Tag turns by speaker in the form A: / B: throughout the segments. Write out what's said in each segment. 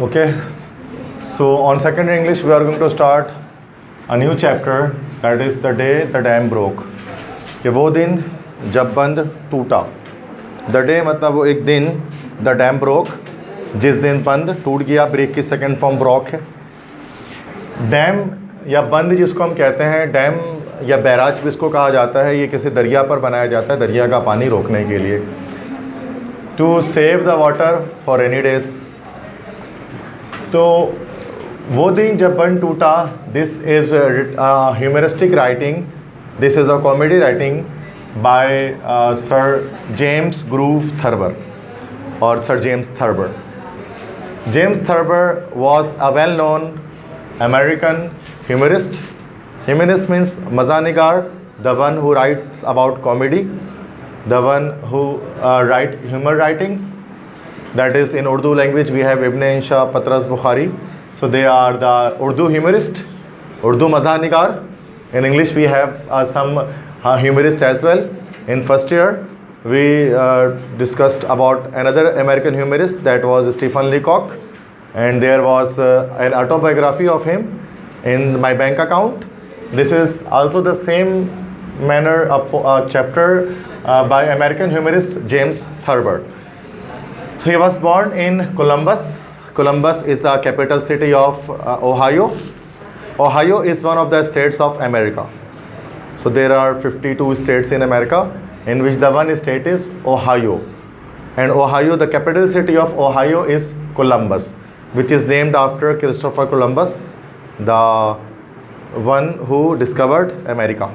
A: Okay, so on second English we are going to start a new chapter, that is the day the dam broke. कि वो दिन जब बंद टूटा. The day मतलब वो एक दिन, द डैम ब्रोक जिस दिन बंद टूट गया. ब्रेक की सेकंड फॉर्म ब्रोक है. डैम या बंद जिसको हम कहते हैं, डैम या बैराज भी इसको कहा जाता है, ये किसी दरिया पर बनाया जाता है दरिया का पानी रोकने के लिए. To save the water for rainy days. तो वो दिन जब बंद टूटा, this is humoristic writing, this is a comedy writing by sir James Grover Thurber और sir James Thurber. James Thurber was a well-known American humorist. Humorist means mazanigar, the one who writes about comedy, the one who write humor writings. That is, in Urdu language we have Ibn Insha, Patras Bukhari. So they are the Urdu humorist, Urdu mazanigar. In English we have some humorist as well. In first year we discussed about another American humorist, that was Stephen Leacock, and there was an autobiography of him in my bank account. This is also the same manner a chapter by American humorist James Thurber. So he was born in Columbus. Columbus is the capital city of Ohio. Ohio is one of the states of America. So there are 52 states in America, in which the one state is Ohio, and Ohio, the capital city of Ohio is Columbus, which is named after Christopher Columbus, the one who discovered America.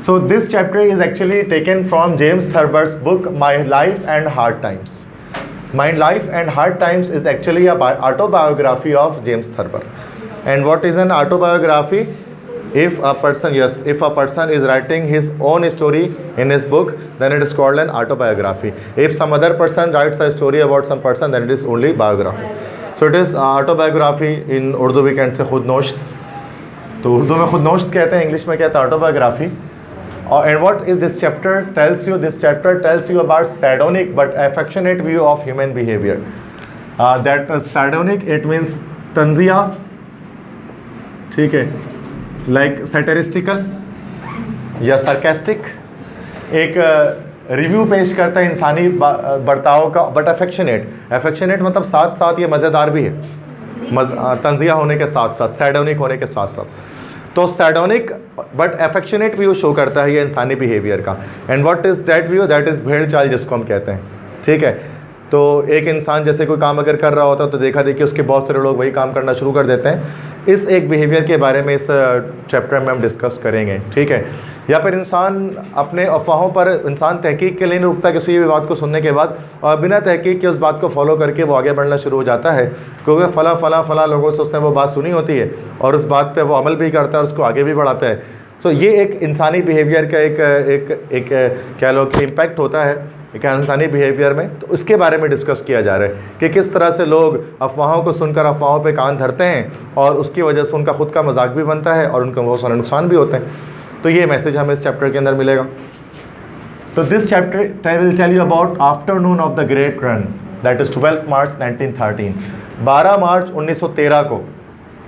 A: So this chapter is actually taken from James Thurber's book My Life and Hard Times. My Life and Hard Times is actually a autobiography of James Thurber. And what is an autobiography? If a person is writing his own story in his book, then it is called an autobiography. If some other person writes a story about some person, then it is only biography. So it is autobiography. In Urdu we can say खुदनोश्त. तो उर्दू में खुदनोश्त कहते हैं, English में कहते हैं autobiography. And what is this chapter tells you? This chapter tells you about sardonic but affectionate view of human behavior. That sardonic, it means तंजिया, ठीक है, like सैटरिस्टिकल या सरकास्टिक. एक रिव्यू पेश करता है इंसानी बर्ताव का, बट अफेक्शनेट मतलब साथ साथ ये मज़ेदार भी है, तंजिया होने के साथ साथ, सैडोनिक होने के साथ साथ. तो सैडोनिक बट अफेक्शनेट व्यू शो करता है ये इंसानी बिहेवियर का. And what is that view? That is भेड़ चाल जिसको हम कहते हैं, ठीक है. तो एक इंसान जैसे कोई काम अगर कर रहा होता है तो देखा देखिए उसके बहुत सारे लोग वही काम करना शुरू कर देते हैं. इस एक बिहेवियर के बारे में इस चैप्टर में हम डिस्कस करेंगे, ठीक है. या फिर इंसान अपने अफवाहों पर, इंसान तहकीक के लिए नहीं रुकता किसी भी बात को सुनने के बाद, और बिना तहकीक के उस बात को फॉलो करके वो आगे बढ़ना शुरू हो जाता है, क्योंकि फ़ला लोगों से उसने वो बात सुनी होती है और उस बात पर वो अमल भी करता है और उसको आगे भी बढ़ाता है. तो ये एक इंसानी बिहेवियर का एक कह लो कि इम्पैक्ट होता है एक इंसानी बिहेवियर में. तो उसके बारे में डिस्कस किया जा रहा है कि किस तरह से लोग अफवाहों को सुनकर अफवाहों पे कान धरते हैं और उसकी वजह से उनका खुद का मजाक भी बनता है और उनका बहुत सारे नुकसान भी होते हैं. तो ये मैसेज हमें इस चैप्टर के अंदर मिलेगा. तो this chapter will tell you about afternoon of the great run, that is 12 मार्च 1913. 12 मार्च 1913 को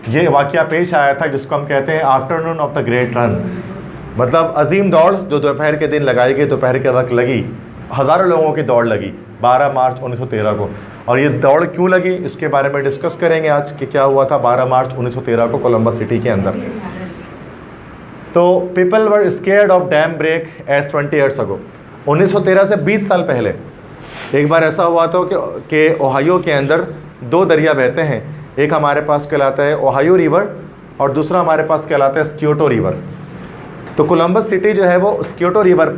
A: ये वाक़या पेश आया था जिसको हम कहते हैं afternoon of the great run. मतलब अजीम दौड़ जो दोपहर के दिन लगाई गई, दोपहर के वक्त लगी, हज़ारों लोगों की दौड़ लगी 12 मार्च 1913 को. और ये दौड़ क्यों लगी इसके बारे में डिस्कस करेंगे आज कि क्या हुआ था 12 मार्च 1913 को कोलंबस सिटी के अंदर. तो people were scared of dam break as 20 years ago. 1913 से 20 साल पहले एक बार ऐसा हुआ था कि ओहायो के अंदर दो दरिया बहते हैं. एक हमारे पास कहलाता है ओहायो रिवर और दूसरा हमारे पास कहलाता है स्क्योटो रिवर. तो कोलंबस सिटी जो है वो स्क्योटो रिवर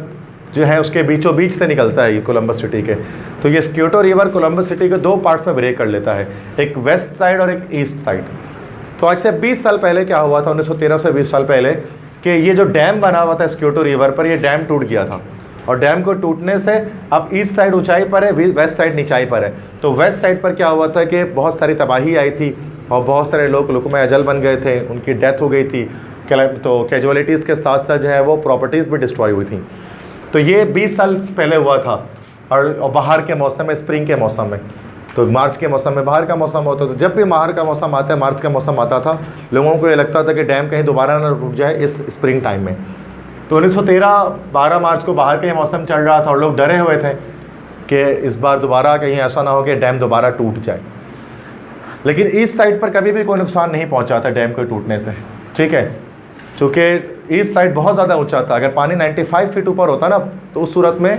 A: जो है उसके बीचों बीच से निकलता है ये कोलंबस सिटी के. तो ये स्क्योटो रिवर कोलंबस सिटी के दो पार्ट्स में ब्रेक कर लेता है, एक वेस्ट साइड और एक ईस्ट साइड. तो आज से 20 साल पहले क्या हुआ था, 1913 से 20 साल पहले, कि ये जो डैम बना हुआ था स्क्योटो रिवर पर, ये डैम टूट गया था. और डैम को टूटने से अब ईस्ट साइड ऊंचाई पर है, वेस्ट साइड निचाई पर है. तो वेस्ट साइड पर क्या हुआ था कि बहुत सारी तबाही आई थी और बहुत सारे लोग लुकमे अजल बन गए थे, उनकी डेथ हो गई थी. तो कैजुअलिटीज़ के साथ साथ जो है वो प्रॉपर्टीज़ भी डिस्ट्रॉय हुई थी. तो ये 20 साल पहले हुआ था और बाहर के मौसम में, स्प्रिंग के मौसम में. तो मार्च के मौसम में बाहर का मौसम होता था। जब भी बाहर का मौसम आता है, मार्च का मौसम आता था, लोगों को ये लगता था कि डैम कहीं दोबारा ना रुक जाए इस स्प्रिंग टाइम में। तो 1913 12 मार्च को बाहर का ही मौसम चल रहा था और लोग डरे हुए थे कि इस बार दोबारा कहीं ऐसा ना हो कि डैम दोबारा टूट जाए। लेकिन ईस्ट साइड पर कभी भी कोई नुकसान नहीं पहुंचा था डैम के टूटने से, ठीक है, चूँकि ईस्ट साइड बहुत ज़्यादा ऊंचा था। अगर पानी 95 फीट ऊपर होता ना तो उस सूरत में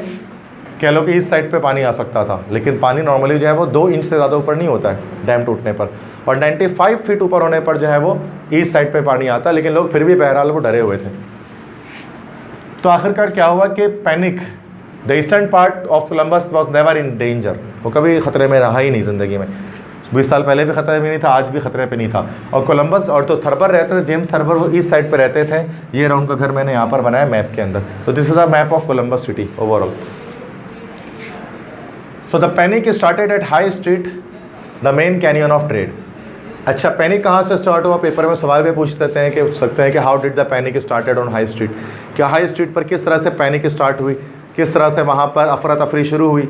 A: कह लो कि ईस्ट साइड पे पानी आ सकता था। लेकिन पानी नॉर्मली जो है वो 2 इंच से ज़्यादा ऊपर नहीं होता है डैम टूटने पर, और 95 फीट ऊपर होने पर जो है वो ईस्ट साइड पे पानी आता। लेकिन लोग फिर भी बहरहाल वो डरे हुए थे। तो आखिरकार क्या हुआ कि panic, the eastern part of Columbus was never in danger, वो कभी ख़तरे में रहा ही नहीं ज़िंदगी में। 20 साल पहले भी ख़तरे में नहीं था, आज भी ख़तरे पे नहीं था। और कोलंबस और तो थर्बर रहते थे, जेम्स थर्बर, वो ईस्ट साइड पे रहते थे। ये रहा उनका घर, मैंने यहाँ पर बनाया मैप के अंदर। तो this is a map of Columbus city overall. So the panic started at high street, the main canyon of trade. अच्छा, पैनिक कहाँ से स्टार्ट हुआ? पेपर में सवाल भी पूछ सकते हैं कि how did the panic started on high street, क्या हाई स्ट्रीट पर किस तरह से पैनिक स्टार्ट हुई, किस तरह से वहाँ पर अफरा तफरी शुरू हुई।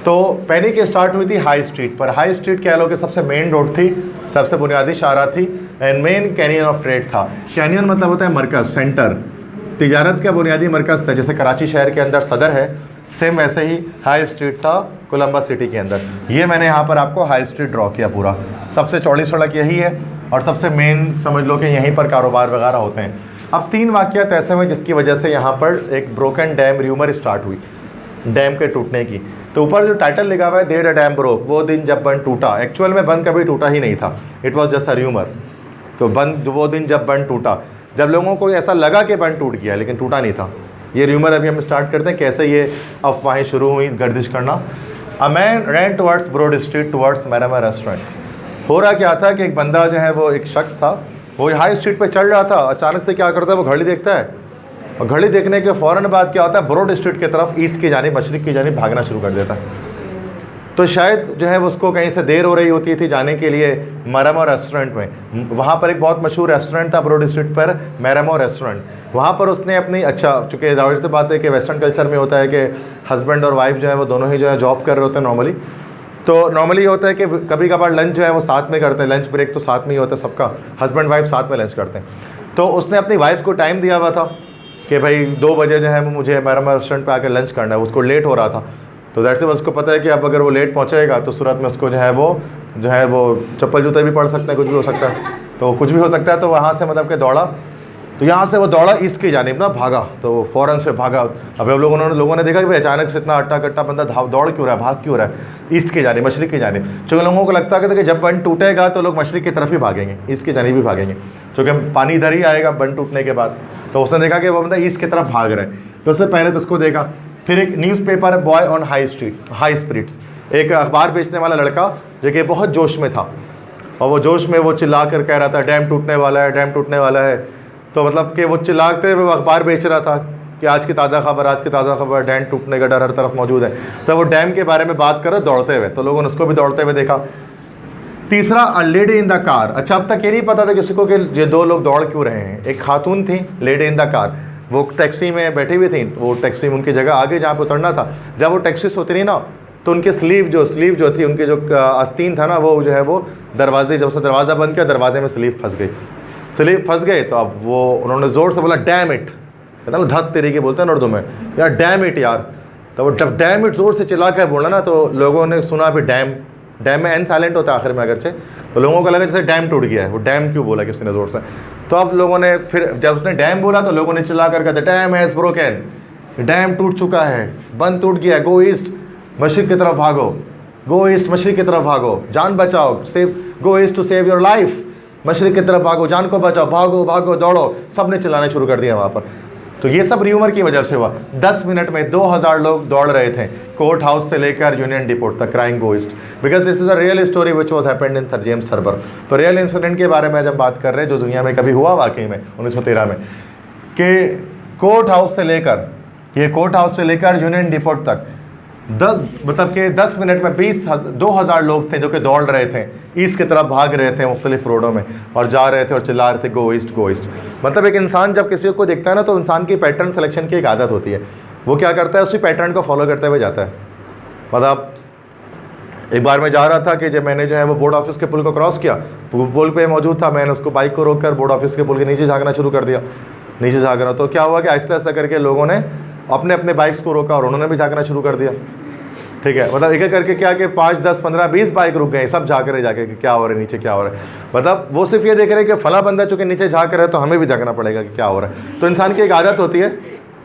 A: तो पैनिक स्टार्ट हुई थी हाई स्ट्रीट पर। हाई स्ट्रीट कह लो कि सबसे मेन रोड थी, सबसे बुनियादी शाहरा थी, and main canyon of trade था। कैनियन मतलब होता है मरकज़, सेंटर, तिजारत का बुनियादी मरकज़ था। जैसे कराची शहर के अंदर सदर है, सेम वैसे ही हाई स्ट्रीट था कोलंबस सिटी के अंदर। ये मैंने यहाँ पर आपको हाई स्ट्रीट ड्रॉ किया पूरा। सबसे चौड़ी सड़क यही है और सबसे मेन समझ लो कि यहीं पर कारोबार वगैरह होते हैं। अब 3 वाक़यात ऐसे हुए जिसकी वजह से यहाँ पर एक ब्रोकन डैम र्यूमर स्टार्ट हुई डैम के टूटने की। तो ऊपर जो टाइटल लिखा हुआ है डे द डैम ब्रोक, वो दिन जब बंद टूटा। एक्चुअल में बंद कभी टूटा ही नहीं था, it was just a rumour. तो बंद वो दिन जब बंद टूटा, जब लोगों को ऐसा लगा कि बंद टूट गया, लेकिन टूटा नहीं था। ये र्यूमर अभी हम स्टार्ट करते हैं कैसे ये अफवाहें शुरू हुई गर्दिश करना। A man ran towards Broad Street towards Maramor restaurant. हो रहा क्या था कि एक बंदा जो है वो एक शख्स था, वो हाई स्ट्रीट पे चल रहा था। अचानक से क्या करता है, वो घड़ी देखता है, और घड़ी देखने के फ़ौरन बाद क्या होता है, ब्रॉड स्ट्रीट की तरफ, ईस्ट की जानिब, मशरिक़ की जानिब भागना शुरू कर देता है। तो शायद जो है उसको कहीं से देर हो रही होती थी जाने के लिए मैरामा रेस्टोरेंट में। वहाँ पर एक बहुत मशहूर रेस्टोरेंट था ब्रॉड स्ट्रीट पर, मैरामा रेस्टोरेंट। वहाँ पर उसने अपनी, अच्छा चूँकि जाहिर सी बात है कि वेस्टर्न कल्चर में होता है कि हस्बैंड और वाइफ जो है वो दोनों ही जो है जॉब कर रहे होते हैं नॉर्मली। तो नॉर्मली होता है कि कभी कभार लंच जो है वो साथ में करते हैं, लंच ब्रेक तो साथ में ही होता है सबका, हस्बैंड वाइफ साथ में लंच करते हैं। तो उसने अपनी वाइफ को टाइम दिया हुआ था कि भाई 2 बजे जो है वो मुझे मैरामा रेस्टोरेंट पे आकर लंच करना है। उसको लेट हो रहा था, तो दैट से उसको पता है कि अब अगर वो लेट पहुंचेगा तो सूरत में उसको जो है वो चप्पल जूते भी पड़ सकते हैं, कुछ भी हो सकता है। तो कुछ भी हो सकता है। तो वहाँ से मतलब कि दौड़ा, तो यहाँ से वो दौड़ा ईस्ट की जानिब ना, भागा, तो वो फ़ौरन से भागा। अब लोगों ने देखा कि भाई अचानक से इतना अट्टा कट्टा बंदा दौड़ क्यों रहा है, भाग क्यों रहा है ईस्ट की जानिब, मशरिक़ की जानिब। चूँकि लोगों को लगता है कि जब बंद टूटेगा तो लोग मशरिक़ की तरफ ही भागेंगे, ईस्ट की जानिब ही भागेंगे, चूँकि पानी इधर ही आएगा बंद टूटने के बाद। तो उसने देखा कि वो बंदा ईस्ट की तरफ भाग रहा है, तो उससे पहले तो उसको देखा। फिर एक न्यूज़पेपर बॉय ऑन हाई स्प्रिट्स, एक अखबार बेचने वाला लड़का जो कि बहुत जोश में था, और वो जोश में वो चिल्ला कर कह रहा था डैम टूटने वाला है, डैम टूटने वाला है। तो मतलब कि वो चिल्लाते हुए वो अखबार बेच रहा था कि आज की ताज़ा खबर, डैम टूटने का डर हर तरफ मौजूद है। तो वो डैम के बारे में बात कर रहे दौड़ते हुए, तो लोगों ने उसको भी दौड़ते हुए देखा। तीसरा, a lady in the car. अच्छा, अब तक ये नहीं पता था किसी को कि ये 2 लोग दौड़ क्यों रहे हैं। एक खातून थी, लेडी इन द कार, वो टैक्सी में बैठी हुई थी। वो टैक्सी में उनकी जगह आगे जहाँ पे उतरना था, जब वो टैक्सी से उतरी ना, तो उनके स्लीव जो थी, उनके जो आस्तीन था ना, वो जो है वो दरवाजे, जब उसने दरवाज़ा बंद किया, दरवाजे में स्लीव फंस गए। तो अब वो उन्होंने ज़ोर से बोला डैम इट, कहता ना धत तेरी के बोलते हैं उर्दू में, यार डैम इट यार। तो वो जब डैम इट ज़ोर से चिल्ला कर बोला ना, तो लोगों ने सुना भी डैम में एन साइलेंट होता है आखिर में अगरचे, तो लोगों को लगा जैसे डैम टूट गया है। वो डैम क्यों बोला किसी ने ज़ोर से। तो अब लोगों ने फिर जब उसने डैम बोला तो लोगों ने चिल्ला कर कहते डैम हैज़ ब्रोकन, डैम टूट चुका है, बंद टूट गया, गो ईस्ट, मशरिक़ की तरफ भागो, गो ईस्ट, मशरिक़ की तरफ भागो, जान बचाओ, go east to save your life, मशरिक़ की तरफ भागो, जान को बचाओ, भागो दौड़ो। सब ने चिल्लाना शुरू कर दिया वहाँ पर। तो ये सब र्यूमर की वजह से हुआ। 10 मिनट में 2000 लोग दौड़ रहे थे कोर्ट हाउस से लेकर यूनियन डिपो तक, crying go east, because this is a real story which was happened in James Thurber. तो रियल इंसिडेंट के बारे में जब बात कर रहे हैं जो दुनिया में कभी हुआ वाकई में 1913 में, कि कोर्ट हाउस से लेकर यूनियन डिपो तक मतलब कि 10 मिनट में 2000 लोग थे जो कि दौड़ रहे थे, ईस्ट की तरफ भाग रहे थे मुख्तलिफ रोडों में, और जा रहे थे और चिल्ला रहे थे गो ईस्ट। मतलब एक इंसान जब किसी को देखता है ना, तो इंसान की पैटर्न सिलेक्शन की एक आदत होती है। वो क्या करता है, उसी पैटर्न को फॉलो करते हुए जाता है। मतलब एक बार मैं जा रहा था कि जब मैंने जो है वो बोर्ड ऑफिस के पुल को क्रॉस किया, पुल पे मौजूद था, मैंने उसको बाइक को रोककर बोर्ड ऑफिस के पुल के नीचे झाँकना शुरू कर दिया। नीचे झाँक रहा, तो क्या हुआ कि आहिस्ता आहिस्ता करके लोगों ने अपने अपने बाइक्स को रोका और उन्होंने भी झाँकना शुरू कर दिया। ठीक है, मतलब एक एक करके क्या कि 5, 10, 15, 20 बाइक रुक गए, सब झाँक रहे जाके कि क्या हो रहा है नीचे, क्या हो रहा है। मतलब वो सिर्फ ये देख रहे हैं कि फला बंदा चूँकि नीचे झाँक रहा है तो हमें भी झाँकना पड़ेगा कि क्या हो रहा है। तो इंसान की एक आदत होती है,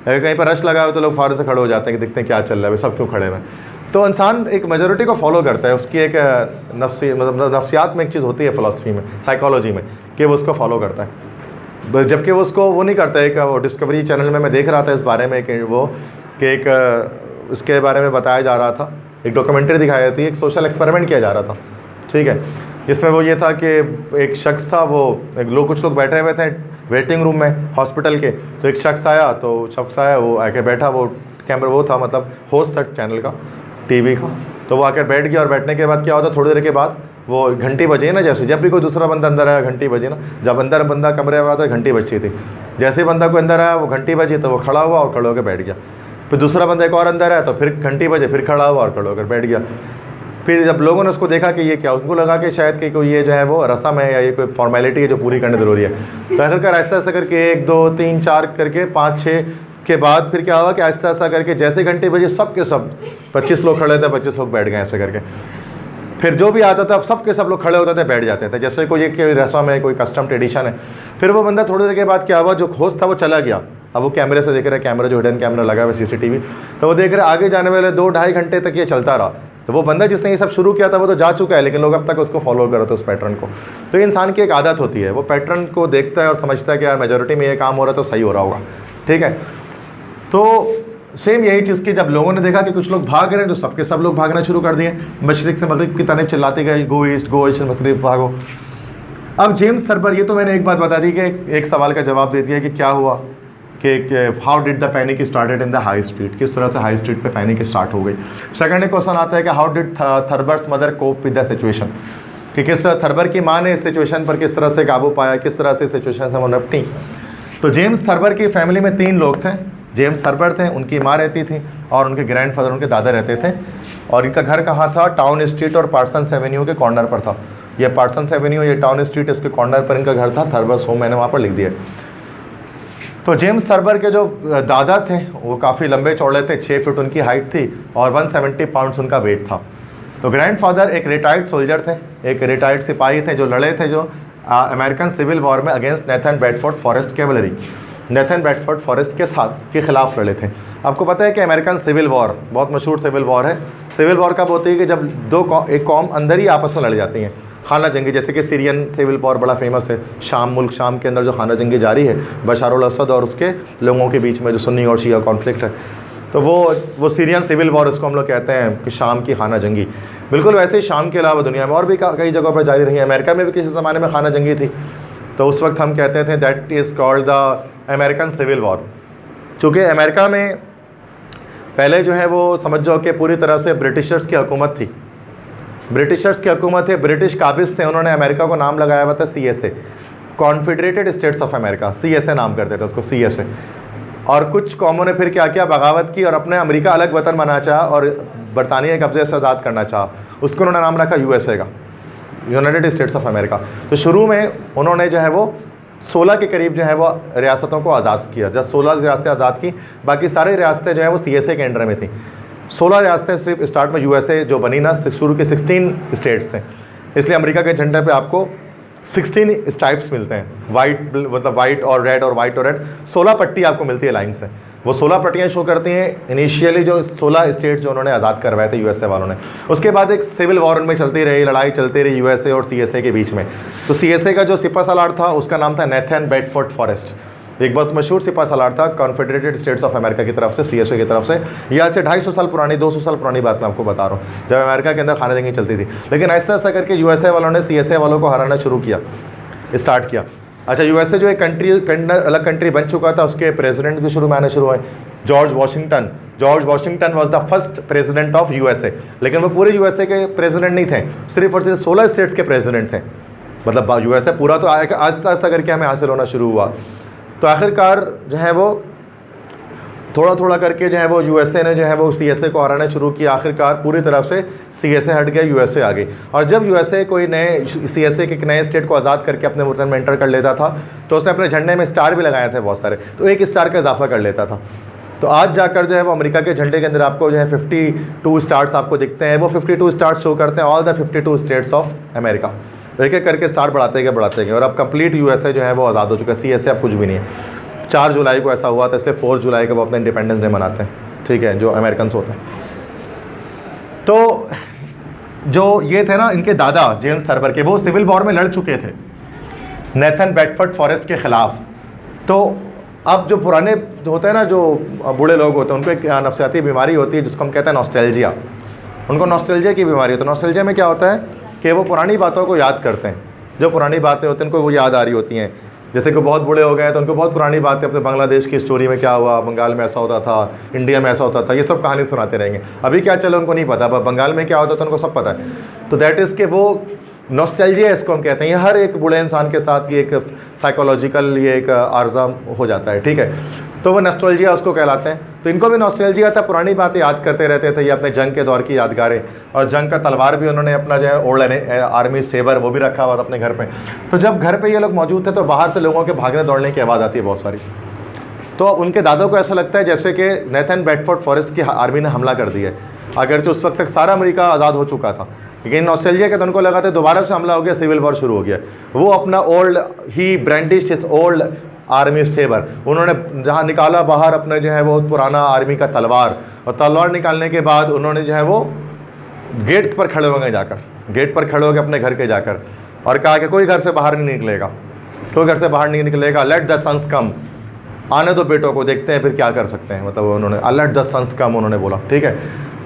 A: कहीं पर रश लगा हो तो लोग फ़ौरन से खड़े हो जाते हैं कि देखते हैं क्या चल रहा है, सब क्यों खड़े हुए। तो इंसान एक मेजोरिटी को फॉलो करता है, उसकी एक नफ्सियात में एक चीज़ होती है फ़िलासफ़ी में, साइकोलॉजी में, कि वो उसको फॉलो करता है, जबकि वो उसको वो नहीं करता। एक वो डिस्कवरी चैनल में मैं देख रहा था इस बारे में कि वो कि एक इसके बारे में बताया जा रहा था, एक डॉक्यूमेंट्री दिखाई जाती है, एक सोशल एक्सपेरिमेंट किया जा रहा था। ठीक है, जिसमें वो ये था कि एक शख्स था, वो कुछ लोग बैठे हुए थे वेटिंग रूम में हॉस्पिटल के, तो एक शख्स आया, वो आके बैठा, वो कैमरा वो था, मतलब होस्ट था चैनल का, टीवी का, तो वो आकर बैठ गया। और बैठने के बाद क्या होता, थोड़ी देर के बाद वो घंटी बजी ना, जैसे जब भी कोई दूसरा बंदा अंदर आया घंटी बजी ना, जब अंदर बंदा कमरे में आया था घंटी बजती थी, जैसे ही बंदा को अंदर आया वो घंटी बजी तो वो खड़ा हुआ और खड़े होकर बैठ गया। फिर दूसरा बंदा एक और अंदर आया तो फिर घंटी बजे, फिर खड़ा हुआ और खड़े होकर बैठ गया। फिर जब लोगों ने उसको देखा कि ये क्या, उनको लगा कि शायद कि कोई ये जो है वो रस्म है या ये कोई फॉर्मेलिटी है जो पूरी करनी ज़रूरी है। तो आखिरकार ऐसा ऐसा करके 1, 2, 3, 4 करके 5, 6 के बाद फिर क्या हुआ कि ऐसा ऐसा करके जैसे घंटे बजे सब के सब 25 लोग खड़े थे, 25 लोग बैठ गए ऐसे करके। फिर जो भी आता था अब सब के सब लोग खड़े होते थे, बैठ जाते थे, जैसे कोई रस्म है, कोई कस्टम ट्रेडिशन है। फिर वो बंदा थोड़ी देर के बाद क्या हुआ, जो होस्ट था वो चला गया। अब वो कैमरे से देख रहा है, कैमरा जो हिडन कैमरा लगा हुआ CCTV, तो वो देख रहे आगे जाने वाले 2-2.5 घंटे तक ये चलता रहा। तो वो बंदा जिसने ये सब शुरू किया था वो तो जा चुका है, लेकिन लोग अब तक उसको फॉलो कर रहे थे, उस पैटर्न को। तो ये इंसान की एक आदत होती है, वो पैटर्न को देखता है और समझता है कि यार मेजोरिटी में ये काम हो रहा है तो सही हो रहा होगा। ठीक है, तो सेम यही चीज़ की जब लोगों ने देखा कि कुछ लोग भाग रहे हैं तो सबके सब लोग भागना शुरू कर दिए, मशरिक से मगरिब की तरफ चिल्लाते गए, गो ईस्ट मगरिब भागो। अब जेम्स सर्बर, ये तो मैंने एक बात बता दी कि एक सवाल का जवाब दे दिया कि क्या हुआ कि how did the panic started in the High Street, किस तरह से हाई स्ट्रीट पे पैनिक स्टार्ट हो गई। सेकंड क्वेश्चन आता है कि how did Thurber's mother cope with the situation, कि किस तरह थर्बर की माँ ने इस सिचुएशन पर किस तरह से काबू पाया, किस तरह से इस सिचुएशन से वो निपटी। तो जेम्स थर्बर की फैमिली में 3 लोग थे। जेम्स थर्बर थे, उनकी माँ रहती थी और उनके ग्रैंडफादर, उनके दादा रहते थे। और इनका घर कहाँ था, टाउन स्ट्रीट और पार्सन्स एवेन्यू के कॉर्नर पर था। ये पार्सन्स एवेन्यू, ये टाउन स्ट्रीट, इसके कॉर्नर पर इनका घर था। थर्बर्स होम मैंने वहाँ पर लिख दिया। तो जेम्स थर्बर के जो दादा थे वो काफ़ी लंबे चौड़े थे, 6 फीट उनकी हाइट थी और 170 पाउंड्स उनका वेट था। तो ग्रैंडफादर एक रिटायर्ड सोल्जर थे, एक रिटायर्ड सिपाही थे जो लड़े थे जो अमेरिकन सिविल वॉर में against Nathan Bedford forest cavalry, Nathan Bedford forest के खिलाफ लड़े थे। आपको पता है कि अमेरिकन सिविल वॉर बहुत मशहूर सिविल वॉर है। सिविल वॉर कब होती है कि जब एक कौम अंदर ही आपस में लड़ जाती हैं। खाना जंगी, जैसे कि सीरियन सिविल वॉर बड़ा फेमस है, मुल्क शाम के अंदर जो खाना जंगी जारी है बशार अल-असद और उसके लोगों के बीच में जो सुन्नी और शिया कॉन्फ्लिक्ट है, तो वो सीरियन सिविल वॉर इसको हम लोग कहते हैं कि शाम की खाना जंगी। बिल्कुल वैसे ही शाम के अलावा दुनिया में और भी कई जगहों पर जारी रही है। अमेरिका में भी किसी ज़माने में खाना जंगी थी, तो उस वक्त हम कहते थे that is called the American civil war. चूँकि अमेरिका में पहले जो है वो समझ जाओ कि पूरी तरह से ब्रिटिशर्स की हुकूमत थी, ब्रिटिशर्स की हुकूमत है, ब्रिटिश काबिज थे, उन्होंने अमेरिका को नाम लगाया हुआ था CSA, Confederated States of America, CSA नाम करते थे उसको, CSA। और कुछ कौमों ने फिर क्या किया, बगावत की और अपने अमेरिका अलग वतन बनाना चाहा और बरतानिया कब्जे से आज़ाद करना चाहा। उसको उन्होंने नाम रखा USA का, यूनाइटेड स्टेट्स ऑफ अमेरिका। तो शुरू में उन्होंने जो है वो 16 के करीब जो है वो रियासतों को आज़ाद किया। जब 16 रियासतें आज़ाद की, बाकी सारी रियासतें जो है वो CSA के अंडर में थी। 16 रियासतें सिर्फ स्टार्ट में USA जो बनी ना, शुरू के 16 स्टेट्स थे, इसलिए अमेरिका के झंडे पे आपको 16 स्ट्राइप्स मिलते हैं, वाइट मतलब वाइट और रेड और वाइट और रेड, 16 पट्टी आपको मिलती है लाइन से। वो 16 पट्टियाँ शो करती हैं इनिशियली जो 16 स्टेट जो उन्होंने आज़ाद करवाए थे USA वालों ने। उसके बाद एक सिविल वॉर उनमें चलती रही, लड़ाई चलती रही USA और CSA के बीच में। तो CSA का जो सिपा सालार था उसका नाम था नेथन बेडफोर्ड फॉरेस्ट, एक बहुत मशहूर सिपा सालार था कॉन्फेडरेटेड स्टेट्स ऑफ अमेरिका की तरफ से, CSA की तरफ से। ये आज से 250 साल पुरानी, 200 साल पुरानी बात मैं आपको बता रहा हूँ, जब अमेरिका के अंदर खाना जंगी चलती थी। लेकिन ऐसा ऐसा करके USA वालों ने CSA वालों को हराना शुरू किया, स्टार्ट किया। अच्छा, USA जो एक कंट्री अलग कंट्री बन चुका था, उसके प्रेसिडेंट भी शुरू में आने शुरू हुए। George Washington was the first president of USA, लेकिन वो पूरे USA के प्रेसिडेंट नहीं थे, सिर्फ और सिर्फ 16 स्टेट्स के प्रेसिडेंट थे। मतलब USA पूरा तो आहिस्ता आहिस्ता करके हमें हासिल होना शुरू हुआ। तो आखिरकार जो है वो थोड़ा थोड़ा करके जो है वो यूएसए ने जो है वो सीएसए को हराना शुरू किया, आखिरकार पूरी तरफ से सीएसए हट गया, यूएसए आ गई। और जब यूएसए कोई नए सीएसए के नए स्टेट को आज़ाद करके अपने मुल्क में एंटर कर लेता था तो उसने अपने झंडे में स्टार भी लगाए थे बहुत सारे, तो एक स्टार का इजाफा कर लेता था। तो आज जाकर जो है वो अमेरिका के झंडे के अंदर आपको जो है 52 स्टार्स आपको दिखते हैं, वो 52 स्टार्स शो करते हैं all the 52 states of America. एक एक करके स्टार बढ़ाते गए और अब कंप्लीट यूएसए जो है वो आज़ाद हो चुका है, सीएसए अब कुछ भी नहीं है। 4 जुलाई को ऐसा हुआ था, इसलिए 4 जुलाई को वो अपना इंडिपेंडेंस डे मनाते हैं, ठीक है, जो अमेरिकन्स होते हैं। तो जो ये थे ना इनके दादा जेम्स थर्बर के, वो सिविल वॉर में लड़ चुके थे नेथन बेडफोर्ड फॉरेस्ट के ख़िलाफ़। तो अब जो पुराने होते हैं ना, जो बूढ़े लोग होते हैं, उनको एक नफ्सियाती बीमारी होती है जिसको हम कहते हैं नॉस्टैल्जिया। उनको नॉस्टैल्जिया की बीमारी होती है। नॉस्टैल्जिया में क्या होता है कि वो पुरानी बातों को याद करते हैं, जो पुरानी बातें होती हैं उनको वो याद आ रही होती हैं। जैसे कि बहुत बूढ़े हो गए तो उनको बहुत पुरानी बातें, अपने बांग्लादेश की स्टोरी में क्या हुआ, बंगाल में ऐसा होता था, इंडिया में ऐसा होता था, ये सब कहानी सुनाते रहेंगे। अभी क्या चलो उनको नहीं पता, बंगाल में क्या होता था उनको सब पता है। तो दैट इज़ के वो नॉस्टैल्जिया इसको हम कहते हैं। ये हर एक बूढ़े इंसान के साथ ये एक साइकोलॉजिकल ये एक आर्जा हो जाता है, ठीक है। तो वो नॉस्टैल्जिया उसको कहलाते हैं। तो इनको भी नॉस्टैल्जिया था, पुरानी बातें याद करते रहते थे। ये अपने जंग के दौर की यादगारें, और जंग का तलवार भी उन्होंने अपना जो है ओल्ड आर्मी सेबर वो भी रखा हुआ था अपने घर पे। तो जब घर पे ये लोग मौजूद थे तो बाहर से लोगों के भागने दौड़ने की आवाज़ आती है बहुत सारी। तो उनके दादों को ऐसा लगता है जैसे कि नेथन बेडफोर्ड फॉरेस्ट की आर्मी ने हमला कर दिया है, अगरचे उस वक्त तक सारा अमेरिका आज़ाद हो चुका था। लेकिन नॉस्टैल्जिया के तो उनको लगा था दोबारा से हमला हो गया, सिविल वॉर शुरू हो गया। वो अपना ओल्ड ही ब्रांडिश हिज ओल्ड आर्मी सेबर, उन्होंने जहाँ निकाला बाहर अपने जो है वो पुराना आर्मी का तलवार, और तलवार निकालने के बाद उन्होंने जो है वो गेट पर खड़े हो गए, जाकर गेट पर खड़े हो गए अपने घर के जाकर, और कहा कि कोई घर से बाहर नहीं निकलेगा, कोई घर से बाहर नहीं निकलेगा, लेट द सन्स कम, आने दो बेटों को, देखते हैं फिर क्या कर सकते हैं। मतलब उन्होंने लेट द सन्स कम उन्होंने बोला, ठीक है।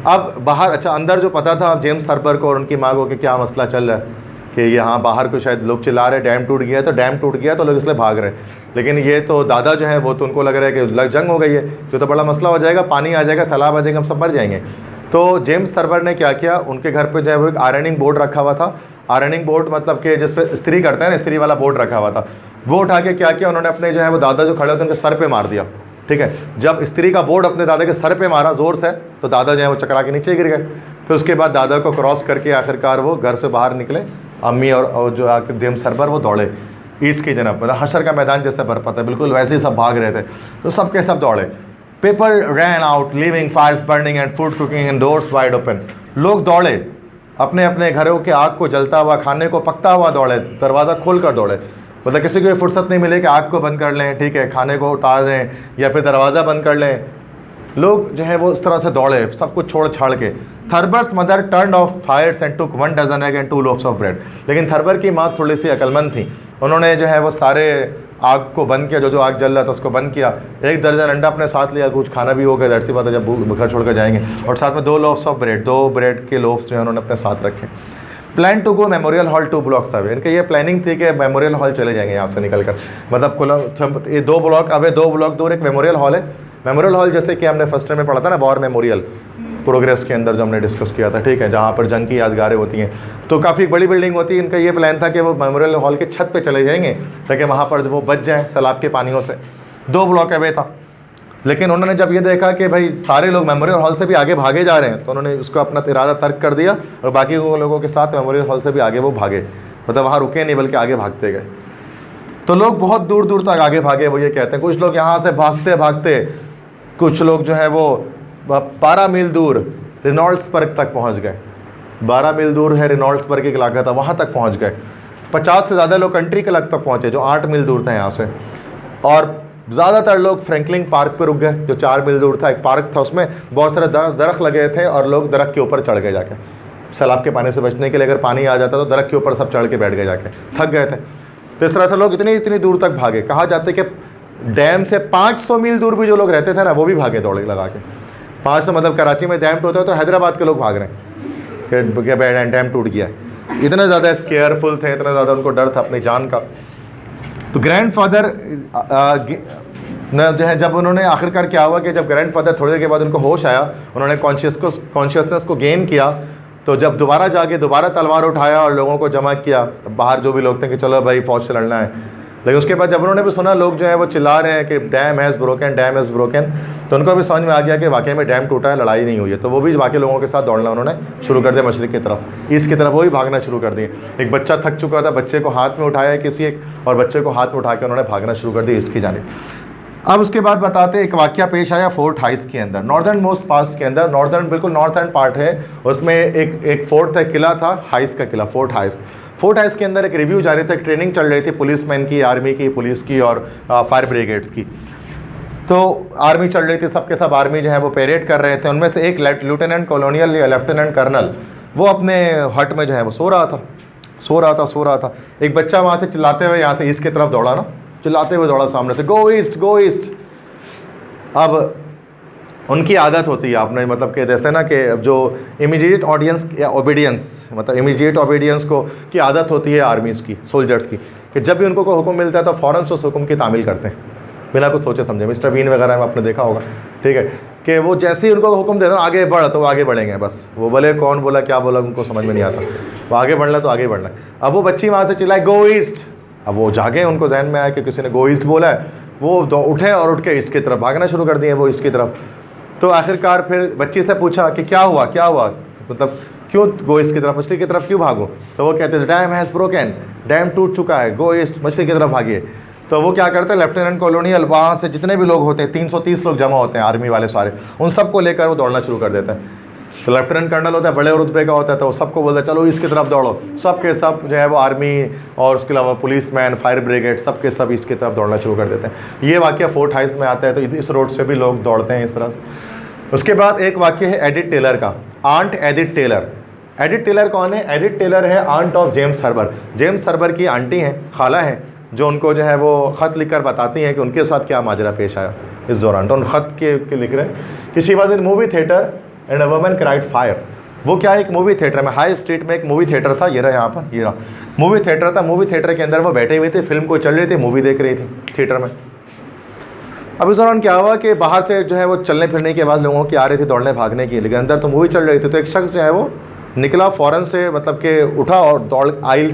A: अब बाहर, अच्छा अंदर जो पता था जेम्स थर्बर को और उनकी माँ को कि क्या मसला चल रहा है, कि यहाँ बाहर को शायद लोग चिल्ला रहे डैम टूट गया है, तो डैम टूट गया तो लोग इसलिए भाग रहे हैं। लेकिन ये तो दादा जो है वो तो उनको लग रहा है कि जंग हो गई है, तो बड़ा मसला हो जाएगा, पानी आ जाएगा, सैलाब आ जाएगा, हम सब मर जाएंगे। तो जेम्स थर्बर ने क्या किया, उनके घर पे जो है वो एक आयरनिंग बोर्ड रखा हुआ था। आयरनिंग बोर्ड मतलब कि जिस पे इस्त्री करते हैं ना, इस्त्री वाला बोर्ड रखा हुआ था। वो उठा के क्या किया उन्होंने, अपने जो है वो दादा जो खड़े होते हैं उनके सर पे मार दिया, ठीक है। जब इस्त्री का बोर्ड अपने दादा के सर पे मारा ज़ोर से, तो दादा जो है वो चकरा के नीचे गिर गए। फिर उसके बाद दादा को क्रॉस करके आखिरकार वो घर से बाहर निकले, अम्मी और जो जेम्स थर्बर वो दौड़े ईस्ट की जनब, मतलब हशर का मैदान जैसे बरपा था बिल्कुल वैसे ही सब भाग रहे थे। तो सब के सब दौड़े। People ran out leaving fires burning and food cooking and doors wide open. लोग दौड़े, अपने अपने घरों के आग को जलता हुआ, खाने को पकता हुआ दौड़े, दरवाज़ा खोल कर दौड़े। मतलब किसी को ये फुर्सत नहीं मिले कि आग को बंद कर लें, ठीक है, खाने को उतार दें या फिर दरवाज़ा बंद कर लें। लोग जो है वो इस तरह से दौड़े, सब कुछ छोड़ छाड़ के। Thurber's mother turn off fires and took 1 dozen egg and 2 loafs of bread. लेकिन थर्बर की माँ थोड़ी सी अक्लमंद थी, उन्होंने जो है वो सारे आग को बंद किया, जो आग जल रहा था उसको बंद किया। 1 दर्जन अंडा अपने साथ लिया, कुछ खाना भी हो गया, ज़ाहिर सी बात है जब घर छोड़ कर जाएंगे। और साथ में 2 लोफ्स ऑफ ब्रेड, 2 ब्रेड के लोफ्स जो है उन्होंने अपने साथ रखे। Plan to go memorial hall 2 blocks away. इनके ये प्लानिंग थी कि मेमोरियल हॉल चले जाएंगे यहाँ से निकल कर, मतलब ये 2 ब्लॉक अवे, 2 ब्लॉक दूर एक मेमोरियल हॉल है। मेमोरियल हॉल जैसे कि हमने फर्स्ट ईयर में पढ़ा था ना, वॉर मेमोरियल प्रोग्रेस के अंदर जो हमने डिस्कस किया था, ठीक है, जहाँ पर जंग की यादगारें होती हैं। तो काफ़ी बड़ी बिल्डिंग होती है। इनका ये प्लान था कि वो मेमोरियल हॉल के छत पे चले जाएंगे ताकि वहाँ पर वो बच जाएँ सैलाब के पानियों से। 2 ब्लॉक अवे था। लेकिन उन्होंने जब ये देखा कि भाई सारे लोग मेमोरियल हॉल से भी आगे भागे जा रहे हैं, तो उन्होंने उसको अपना इरादा तर्क कर दिया और बाकी लोगों के साथ मेमोरियल हॉल से भी आगे वो भागे। मतलब वहाँ रुके नहीं बल्कि आगे भागते गए। तो लोग बहुत दूर दूर तक आगे भागे, वो ये कहते हैं। कुछ लोग यहाँ से भागते भागते, कुछ लोग जो है वो 12 मील दूर रेनॉल्ड्सबर्ग तक पहुँच गए। 12 मील दूर है रेनॉल्ड्सबर्ग एक इलाका था, वहाँ तक पहुँच गए। 50 से ज़्यादा लोग कंट्री क्लब तक पहुँचे जो 8 मील दूर था यहाँ से। और ज़्यादातर लोग फ्रैंकलिन पार्क पे रुक गए जो 4 मील दूर था। एक पार्क था, उसमें बहुत सारे दरख्त लगे थे और लोग दरख्त के ऊपर चढ़ गए जाके सैलाब के पानी से बचने के लिए। अगर पानी आ जाता तो दरख्त के ऊपर सब चढ़ के बैठ गए जाके, थक गए थे। तो इस तरह से लोग इतनी दूर तक भागे। कहा जाता है कि डैम से 500 मील दूर भी जो लोग रहते थे ना, वो भी भागे दौड़े लगा के। 500 मतलब कराची में डैम टूटा है तो हैदराबाद के लोग भाग रहे हैं कि डैम टूट गया। इतने ज़्यादा स्केयरफुल थे, इतना ज़्यादा उनको डर था अपनी जान का। तो ग्रैंडफादर जो है, जब उन्होंने आखिरकार क्या हुआ कि जब ग्रैंडफादर थोड़ी देर के बाद उनको होश आया, उन्होंने कॉन्शियसनेस को गेन किया, तो जब दोबारा जाके दोबारा तलवार उठाया और लोगों को जमा किया बाहर जो भी लोग थे कि चलो भाई फ़ौज से लड़ना है, लेकिन उसके बाद जब उन्होंने भी सुना लोग जो है वो चिल्ला रहे हैं कि dam has broken, dam has broken, तो उनको भी समझ में आ गया कि वाकई में डैम टूटा है, लड़ाई नहीं हुई है। तो वो भी बाकी लोगों के साथ दौड़ना उन्होंने शुरू कर दिया मशरिक़ की तरफ, ईस्ट की तरफ वो भी भागना शुरू कर दिए। एक बच्चा थक चुका था, बच्चे को हाथ में उठाया किसी एक, और बच्चे को हाथ में उठा के उन्होंने भागना शुरू कर दिया ईस्ट की जानिब। अब उसके बाद बताते एक वाक़या पेश आया फोर्ट हाइस के अंदर, नॉर्दर्न मोस्ट पास के अंदर, नॉर्दर्न बिल्कुल नॉर्थर्न पार्ट है, उसमें एक फोर्ट था, किला था, हाइस का किला, फोर्ट हाइस। फोर्ट हाइस के अंदर एक रिव्यू जारी था, ट्रेनिंग चल रही थी पुलिसमैन की, आर्मी की, पुलिस की और फायर ब्रिगेड्स की। तो आर्मी चल रही थी, सबके सब आर्मी जो है वो पेरेड कर रहे थे। उनमें से एक लेफ्टिनेंट कॉलोनियल या लेफ्टिनेंट कर्नल, वो अपने हट में जो है वो सो रहा था। एक बच्चा वहाँ से चिल्लाते हुए यहाँ से ईस्ट की तरफ दौड़ा ना, चिल्लाते हुए दौड़ा सामने से, गो ईस्ट, गो ईस्ट। अब उनकी आदत होती है, आपने मतलब कि जैसे ना कि जो इमीडिएट ऑडियंस या ओबीडियंस, मतलब इमीडिएट ओबीडियंस को की आदत होती है आर्मीज़ की, सोल्जर्स की, कि जब भी उनको कोई हुक्म मिलता है तो फ़ौरन से उस हुक्म की तामील करते हैं बिना कुछ सोचे समझे। मिस्टर बीन वगैरह में आपने देखा होगा, ठीक है, कि वो जैसे ही उनको हुक्म देते हैं आगे बढ़, तो वो आगे बढ़ेंगे बस। वो बोले कौन बोला क्या बोला उनको समझ में नहीं आता, वो आगे बढ़ना तो आगे बढ़ना। अब वो बच्ची वहाँ से चिल्लाए गो ईस्ट। अब वो जागे, उनको जहन में आया कि किसी ने गो ईस्ट बोला है, वो उठे और उठ के ईस्ट की तरफ भागना शुरू कर दिए, वो ईस्ट की तरफ। तो आखिरकार फिर बच्ची से पूछा कि क्या हुआ, मतलब क्यों गो ईस्ट की तरफ, मछली की तरफ क्यों भागो? तो वो कहते थे डैम हैज़ ब्रोकन, डैम टूट चुका है, गो ईस्ट, मछली की तरफ भागिए। तो वो क्या करते हैं, लेफ्टिनेंट कॉलोनियल वहाँ से जितने भी लोग होते हैं, 330 लोग जमा होते हैं आर्मी वाले सारे, उन सबको लेकर वो दौड़ना शुरू कर देते हैं। तो लेफ्टिनेंट कर्नल होता है, बड़े रुतबे का होता है, तो वो सबको बोलता है चलो इसकी तरफ दौड़ो। सब के सब जो है वो आर्मी और उसके अलावा पुलिसमैन, फायर ब्रिगेड, सब के सब इसकी तरफ दौड़ना शुरू कर देते हैं। ये वाक़या फोर्ट हाइस में आता है, तो इस रोड से भी लोग दौड़ते हैं इस तरह से। उसके बाद एक वाक़या है एडिथ टेलर का, aunt Edith Taylor. Edith Taylor कौन है? एडिथ टेलर है aunt of James Thurber. James Thurber की आंटी हैं, खाला हैं, जो उनको जो है वो ख़त लिखकर बताती हैं कि उनके साथ क्या माजरा पेश आया इस दौरान। तो उन ख़त के लिख रहे हैं कि she was in movie theatre and a woman cried fire. वो क्या है, एक मूवी थिएटर में, हाई स्ट्रीट में एक मूवी थिएटर था, ये रहा यहाँ पर, ये रहा मूवी थिएटर था। मूवी थिएटर के अंदर वो बैठे हुए थे, फिल्म को चल रही थी, मूवी देख रही थी थिएटर में। अब इस दौरान क्या हुआ कि बाहर से जो है वो चलने फिरने की आवाज़ लोगों की आ रही थी, दौड़ने भागने की, लेकिन अंदर तो मूवी चल रही थी। तो एक शख्स जो है वो निकला फ़ौरन से, मतलब कि उठा और दौड़, आइल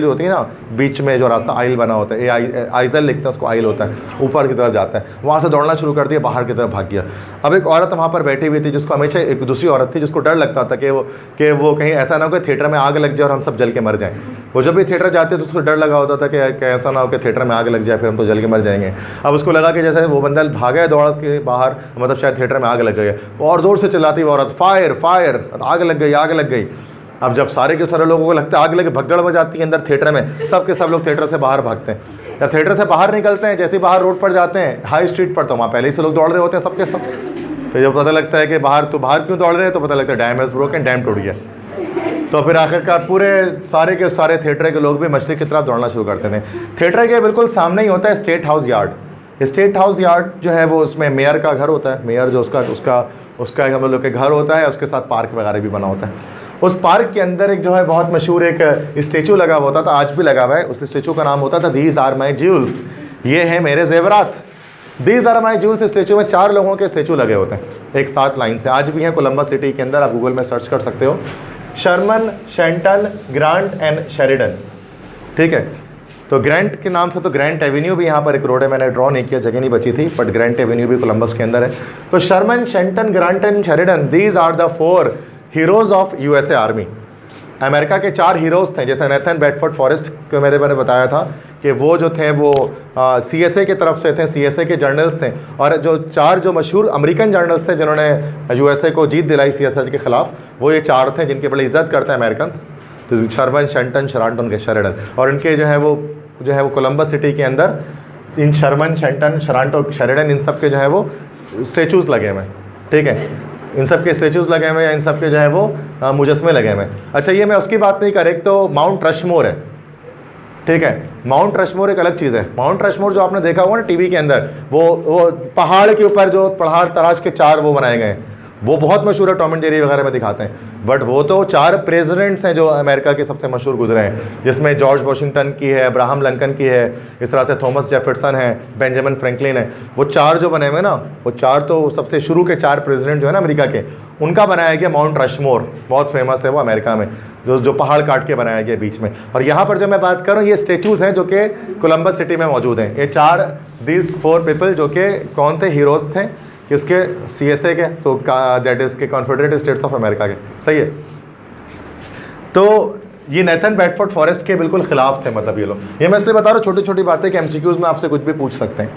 A: जो होती है ना, बीच में जो रास्ता आइल बना होता है, आइजल लिखते हैं उसको, आइल होता है, ऊपर की तरफ जाता है, वहाँ से दौड़ना शुरू कर दिया, बाहर की तरफ भाग गया। अब एक औरत वहाँ पर बैठी हुई थी, जिसको हमेशा, एक दूसरी औरत थी जिसको डर लगता था कि वो कहीं ऐसा ना हो कि थिएटर में आग लग जाए और हम सब जल के मर जाएँ। वो जब भी थिएटर जाते तो उसको डर लगा होता था कि ऐसा ना हो कि थिएटर में आग लग जाए, फिर हम तो जल के मर जाएंगे। अब उसको लगा कि जैसे वो बंदा भागा है दौड़ के बाहर, मतलब शायद थिएटर में आग लग गई है, और ज़ोर से चिल्लाती वो औरत, फायर फायर, आग लग गई, आग लग गई। अब जब सारे के सारे लोगों को लगता है आग लगे, भगदड़ हो जाती है अंदर थिएटर में, सब के सब लोग थिएटर से बाहर भागते हैं। जब थिएटर से बाहर निकलते हैं, जैसे बाहर रोड पर जाते हैं, हाई स्ट्रीट पर, तो वहाँ पहले ही से लोग दौड़ रहे होते हैं सबके सब। तो जब पता लगता है कि बाहर क्यों दौड़ रहे हैं, तो पता लगता है डैम हैज़ ब्रोकन, डैम टूट गया। तो फिर आखिरकार पूरे सारे के सारे थिएटर के लोग भी मछली की तरफ दौड़ना शुरू करते थे। थिएटर के बिल्कुल सामने ही होता है state house yard. State house yard जो है वो, उसमें मेयर का घर होता है, मेयर जो उसका हम लोग के घर होता है, उसके साथ पार्क वगैरह भी बना होता है। उस पार्क के अंदर एक जो है बहुत मशहूर एक स्टेचू लगा हुआ होता था, आज भी लगा हुआ है। उस स्टेचू का नाम होता था दीज आर माई ज्यूल्स, ये हैं मेरे जेवरात। These are my jewels statue में 4 लोगों के स्टेचू लगे होते हैं एक साथ लाइन से, आज भी हैं कोलंबस सिटी के अंदर, आप गूगल में सर्च कर सकते हो, Sharman, Shenton, Grant and Sheridan, ठीक है। तो ग्रांट के नाम से, तो ग्रांट एवेन्यू भी यहाँ पर एक रोड है, मैंने ड्रॉ नहीं किया, जगह नहीं बची थी, बट ग्रांट एवेन्यू भी कोलंबस के अंदर है। तो Sherman, Shenton, Grant and Sheridan, these are the 4 heroes of USA army. America के 4 हीरोज़ थे, जैसे नेथन बेडफोर्ड फॉरेस्ट को मैंने बताया था कि वो जो थे वो सीएसए की तरफ से थे, सीएसए के जर्नल्स थे। और जो 4 जो मशहूर अमेरिकन जर्नल्स थे जिन्होंने यूएसए को जीत दिलाई सीएसए के ख़िलाफ़, वो ये 4 थे जिनकी बड़ी इज्जत करते हैं अमेरिकन। तो शर्मन, शेंटन, शरांटन, शेरिडन, और इनके जो है वो कोलंबस सिटी के अंदर इन शर्मन, शेंटन, शरांटन, शेरिडन, इन सब के जो है वो स्टेचूज़ लगे हुए हैं, ठीक है। इन सब के स्टेचूज़ लगे हुए हैं, इन सब के जो है वो मुजस्मे लगे हुए हैं। अच्छा, ये मैं उसकी बात नहीं कर, एक तो माउंट रशमोर है, ठीक है। माउंट रशमोर एक अलग चीज़ है। माउंट रशमोर जो आपने देखा होगा ना टीवी के अंदर, वो पहाड़ के ऊपर जो पहाड़ तराश के 4 वो बनाए गए हैं, वो बहुत मशहूर है, टॉम एंड जेरी वगैरह में दिखाते हैं। बट वो तो 4 प्रेसिडेंट्स हैं जो अमेरिका के सबसे मशहूर गुजरे हैं, जिसमें जॉर्ज वाशिंगटन की है, अब्राहम लिंकन की है, इस तरह से थॉमस जेफरसन है, बेंजामिन फ्रैंकलिन है। वो 4 जो बने हुए ना, वो 4 तो सबसे शुरू के 4 प्रेसिडेंट जो है ना अमेरिका के, उनका बनाया गया माउंट रशमोर, बहुत फेमस है वो अमेरिका में, जो पहाड़ काट के बनाया गया बीच में। और यहाँ पर जो मैं बात कर रहा हूँ ये स्टेचूज़ हैं जो कि कोलंबस सिटी में मौजूद हैं। ये दीज 4 पीपल जो कि कौन थे, हीरोज़ थे किसके, CSA के, तो दैट इज़ के कॉन्फेडरेटेड स्टेट्स ऑफ अमेरिका के, सही है। तो ये नेथन बेडफोर्ड फॉरेस्ट के बिल्कुल खिलाफ थे, मतलब ये लोग। ये मैं इसलिए बता रहा हूँ छोटी छोटी बातें कि MCQs में आपसे कुछ भी पूछ सकते हैं,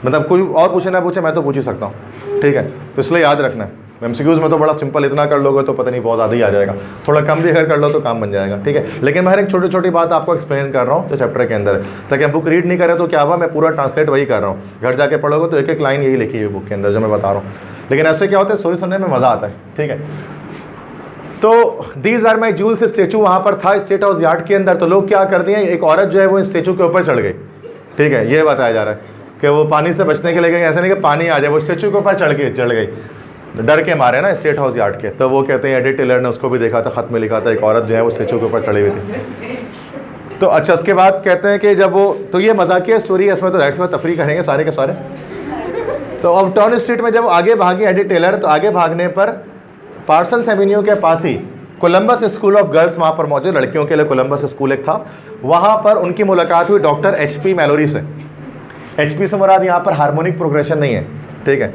A: मतलब कोई और पूछे ना पूछे मैं तो पूछ ही सकता हूँ, ठीक है। तो इसलिए याद रखना है, MCQs में तो बड़ा सिंपल, इतना कर लोगे तो पता नहीं बहुत ज़्यादा ही आ जाएगा, थोड़ा कम भी अगर कर लो तो काम बन जाएगा, ठीक है। लेकिन मैं हर एक छोटी छोटी बात आपको एक्सप्लेन कर रहा हूँ जो चैप्टर के अंदर है, ताकि हम बुक रीड नहीं करें तो क्या हुआ, मैं पूरा ट्रांसलेट वही कर रहा हूँ, घर जाके पढ़ोगे तो एक एक लाइन यही लिखी हुई बुक के अंदर जो मैं बता रहा हूँ। लेकिन ऐसे क्या होता है, स्टोरी सुनने में मज़ा आता है, ठीक है। तो these are my jewels statue वहाँ पर था स्टेट हाउस यार्ड के अंदर। तो लोग क्या कर दिए, एक औरत जो है वो स्टेचू के ऊपर चढ़ गई, ठीक है, ये बताया जा रहा है कि वो पानी से बचने के लिए गई, ऐसा नहीं कि पानी आ जाए, वो स्टेचू के ऊपर चढ़ गई, डर के मारे ना स्टेट हाउस यार्ड के। तो वो कहते हैं एडिट टेलर ने उसको भी देखा था, खत में लिखा था एक औरत जो है वो स्टेचू के ऊपर चढ़ी हुई थी। तो अच्छा, उसके बाद कहते हैं कि जब वो, तो ये मजाकिया स्टोरी है, इसमें तो राइट्स में तफरी करेंगे सारे के सारे। तो अब टाउन स्ट्रीट में जब आगे भागी एडिट टेलर, तो आगे भागने पर पार्सल्स एवेन्यू के पास ही कोलंबस स्कूल ऑफ गर्ल्स वहाँ पर मौजूद, लड़कियों के लिए कोलंबस स्कूल एक था, वहाँ पर उनकी मुलाकात हुई डॉक्टर HP मैलोरी से। HP से मुराद यहाँ पर हार्मोनिक प्रोग्रेशन नहीं है, ठीक है,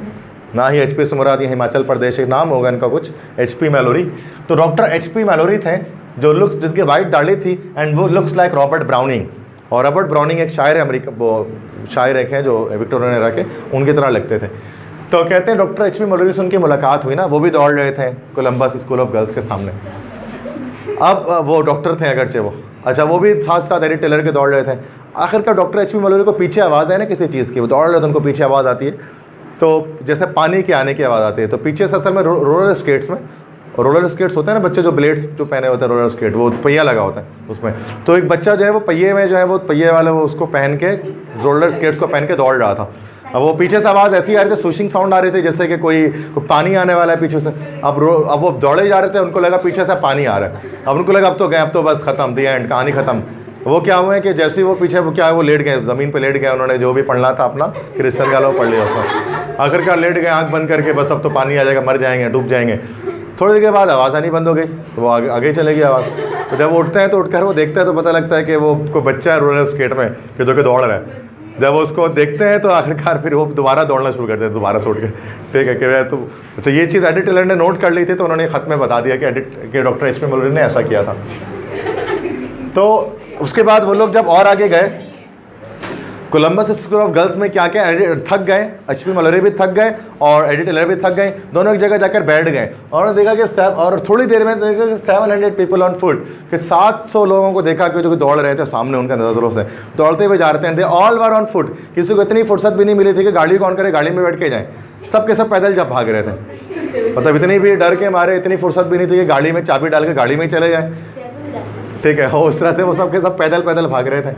A: ना ही HP से मुराद ये हिमाचल प्रदेश एक नाम होगा इनका कुछ, HP मैलोरी। तो डॉक्टर HP मैलोरी थे जो लुक्स, जिसकी वाइट दाढ़ी थी एंड वो लुक्स लाइक रॉबर्ट ब्राउनिंग। और रॉबर्ट ब्राउनिंग एक शायर है अमेरिका, वो शायर एक हैं जो विक्टोरिया एरा के, उनकी तरह लगते थे। तो कहते हैं डॉक्टर HP मैलोरी से उनकी मुलाकात हुई ना, वो भी दौड़ रहे थे कोलंबस स्कूल ऑफ गर्ल्स के सामने। अब वो डॉक्टर थे अगरचे वो, अच्छा वो भी साथ साथ एडिट टेलर के दौड़ रहे थे। आखिरकार डॉक्टर HP मैलोरी को पीछे आवाज़ है ना किसी चीज़ की, वो दौड़ रहे थे, उनको पीछे आवाज़ आती है, तो जैसे पानी के आने की आवाज़ आती है। तो पीछे से असल में रोलर स्केट्स में, रोलर स्केट्स होते हैं ना बच्चे जो ब्लेड्स जो पहने होते हैं, रोलर स्केट वो पहिया लगा होता है उसमें। तो एक बच्चा जो है वो पहिए में जो है वो पहिए वाले वो उसको पहन के, रोलर स्केट्स को पहन के दौड़ रहा था। अब वो पीछे से आवाज़ ऐसी आ रही थी, स्विशिंग साउंड आ रही थी जैसे कि कोई पानी आने वाला है पीछे से। अब वो दौड़े जा रहे थे, उनको लगा पीछे से पानी आ रहा है, अब उनको लगा अब तो गए, अब तो बस खत्म, दी एंड, कहानी खत्म। वो क्या हुआ है कि जैसे ही वो पीछे वो क्या है वो लेट गए, ज़मीन पे लेट गए, उन्होंने जो भी पढ़ना था अपना क्रिश्चियन का वो पढ़ लिया उसमें। आखिरकार लेट गए आंख बंद करके, बस अब तो पानी आ जाएगा, मर जाएंगे, डूब जाएंगे। थोड़ी देर के बाद आवाज़ आनी बंद हो गई, तो वो आगे चले गई आवाज़। तो जब वो उठते हैं तो उठकर वो देखते हैं तो पता लगता है कि वो कोई बच्चा है रोलर स्केट में कि जो कि दौड़ रहा है। जब उसको देखते हैं तो आखिरकार फिर वो दोबारा दौड़ना शुरू करते हैं, दोबारा से उठ के, ठीक है कि वह तो अच्छा ये चीज़ एडिट टेलर ने नोट कर ली थी, तो उन्होंने खत में बता दिया कि डॉक्टर HP मैलोरी ने ऐसा किया था। तो उसके बाद वो लोग जब और आगे गए कोलंबस स्कूल ऑफ गर्ल्स में, क्या क्या थक गए, HP मैलोरी भी थक गए और एडिट टेलर भी थक गए, दोनों एक जगह जाकर बैठ गए। और देखा कि और थोड़ी देर में देखा कि 700 पीपल ऑन फुट, कि 700 लोगों को देखा कि जो दौड़ रहे थे सामने उनके नज़रों से, दौड़ते हुए जा रहे थे। ऑल वर ऑन फुट, किसी को इतनी फुर्सत भी नहीं मिली थी कि गाड़ी कौन करे, गाड़ी में बैठ के जाएँ, सब के सब पैदल जब भाग रहे थे। मतलब इतनी भी डर के मारे इतनी फुर्सत भी नहीं थी कि गाड़ी में चाबी डाल के गाड़ी में ही चले जाएँ, ठीक है, उस तरह से वो सब के सब पैदल पैदल भाग रहे थे।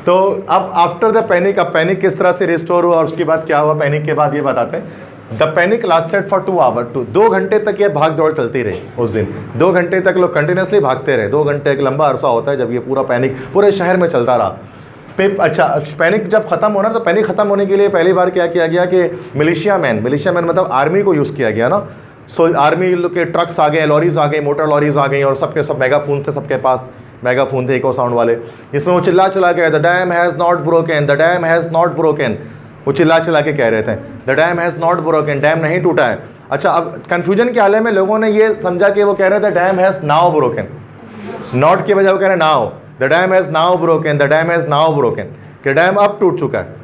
A: तो अब आफ्टर द पैनिक, अब पैनिक किस तरह से रिस्टोर हुआ और उसके बाद क्या हुआ पैनिक के बाद, ये बताते हैं। The panic lasted for 2 hour, 2 घंटे तक ये भाग दौड़ चलती रही उस दिन। 2 घंटे तक लोग कंटिन्यूसली भागते रहे। 2 घंटे एक लंबा अरसा होता है जब ये पूरा पैनिक पूरे शहर में चलता रहा। अच्छा, पैनिक जब खत्म होना, तो पैनिक खत्म होने के लिए पहली बार क्या किया गया कि मिलिशिया मैन मतलब आर्मी को यूज़ किया गया ना। सो आर्मी के ट्रक्स आ गए, लॉरीज आ गई, मोटर लॉरीज आ गई, और सबके सब मेगाफोन से, सबके पास मेगाफोन थे इको साउंड वाले, जिसमें वो चिल्ला चला के, the dam has not broken, the dam has not broken, वो चिल्ला चला के कह रहे थे the dam has not broken, dam नहीं टूटा है। अच्छा, अब कन्फ्यूजन के हाले में लोगों ने ये समझा कि वो कह रहे थे dam has now broken, not के बजाय वो कह रहे now, the dam has now broken, the dam has now broken, कि डैम अब टूट चुका है।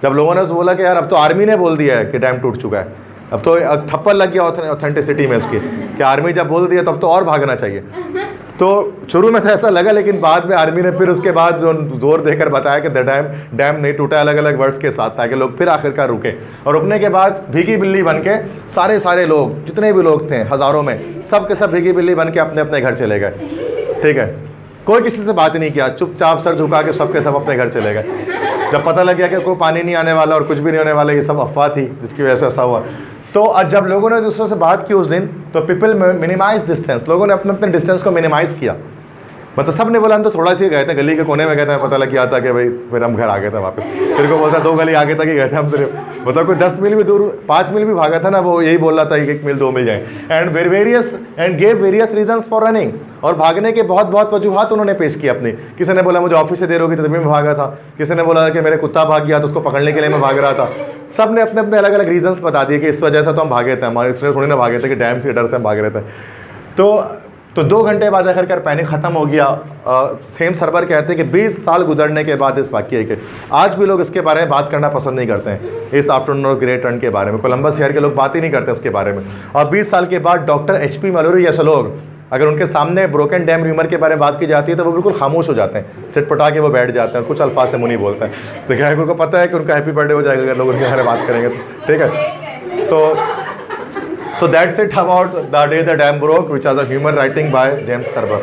A: जब लोगों ने बोला कि यार अब तो आर्मी ने बोल दिया है कि डैम टूट चुका है, अब तो ठप्पर लग गया ऑथेंटिसिटी में उसकी, कि आर्मी जब बोल दिया तब तो और भागना चाहिए। तो शुरू में तो ऐसा लगा, लेकिन बाद में आर्मी ने फिर उसके बाद जो जोर देकर बताया कि डैम नहीं टूटा, अलग अलग वर्ड्स के साथ, ताकि लोग फिर आखिरकार रुके। और रुकने के बाद भीगी बिल्ली बन के सारे लोग, जितने भी लोग थे हज़ारों में, सब के सब भीगी बिल्ली बन के अपने अपने घर चले गए, ठीक है। कोई किसी से बात नहीं किया, चुपचाप सर झुका के सब के सब अपने घर चले गए। जब पता लग गया कि कोई पानी नहीं आने वाला और कुछ भी नहीं होने वाला, ये सब अफवाह थी जिसकी वजह से ऐसा हुआ। तो जब लोगों ने दूसरों से बात की उस दिन, तो पीपल मिनिमाइज डिस्टेंस, लोगों ने अपने अपने डिस्टेंस को मिनिमाइज़ किया। मतलब सब ने बोला हम तो थोड़ा सी गए थे, गली के कोने में गए थे, पता लग गया था कि भाई फिर हम घर आ गए थे वापस। फिर को बोलता 2 गली आगे तक ही गए थे हम सिर्फ, मतलब कोई 10 मील भी दूर 5 मील भी भागा था ना, वो यही बोल रहा था 1 मील 2 मील जाए। And gave various reasons for running, और भागने के बहुत बहुत वजूहात उन्होंने पेश की अपनी। किसी ने बोला मुझे ऑफिस से देर होगी तो तभी मैं भागा था, किसी ने बोला कि मेरे कुत्ता भाग गया तो उसको पकड़ने के लिए मैं भाग रहा था। सब ने अपने अपने अलग अलग रीजंस बता दिए कि इस वजह से तो हम भागे थे, हमारे इसलिए थोड़ी ना भागे थे कि डैम से डर से हम भाग रहे थे। तो 2 घंटे बाद आखिरकार पैनिक ख़त्म हो गया। थेम्स हार्बर कहते हैं कि 20 साल गुजरने के बाद इस वाक़ये के आज भी लोग इसके बारे में बात करना पसंद नहीं करते हैं, इस आफ्टरनून और ग्रेट रन के बारे में। कोलंबस शहर के लोग बात ही नहीं करते उसके बारे में। और 20 साल के बाद डॉक्टर HP मलोरी जैसे लोग, अगर उनके सामने ब्रोकन डैम र्यूमर के बारे में बात की जाती है तो वो बिल्कुल खामोश हो जाते हैं, सिटपटा के वो बैठ जाते हैं और कुछ अल्फाज से मुँह नहीं बोलते हैं। तो क्या है, उनको पता है कि उनका हैप्पी बर्थडे हो जाएगा अगर लोग उनके बारे में बात करेंगे तो, ठीक है। So that's it about The Day the Dam Broke, which was a humor writing by James Thurber.